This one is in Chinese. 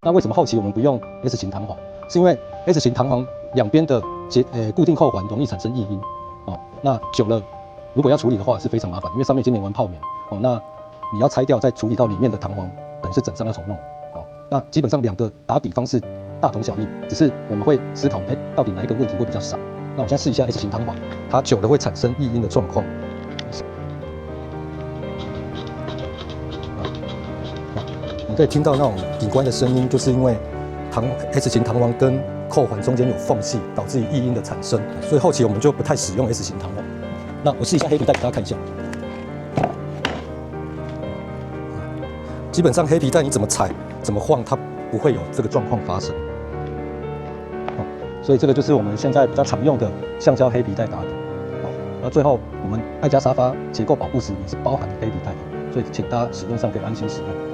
那为什么后期我们不用 S 型弹簧？是因为 S 型弹簧两边的固定扣环容易产生异音哦。那久了，如果要处理的话是非常麻烦，因为上面已经粘完泡棉哦。那你要拆掉再处理到里面的弹簧，等于是整张要重弄哦。那基本上两个打底方式大同小异，只是我们会思考，到底哪一个问题会比较少？那我现在试一下 S 型弹簧，它久了会产生异音的状况。你可以听到那种底关的声音，就是因为S 型弹簧跟扣环中间有缝隙，导致于异音的产生。所以后期我们就不太使用 S 型弹簧。那我试一下黑皮带给大家看一下。基本上黑皮带你怎么踩、怎么晃，它不会有这个状况发生。所以这个就是我们现在比较常用的橡胶黑皮带打底。而最后我们爱家沙发结构保护时也是包含黑皮带的，所以请大家使用上可以安心使用。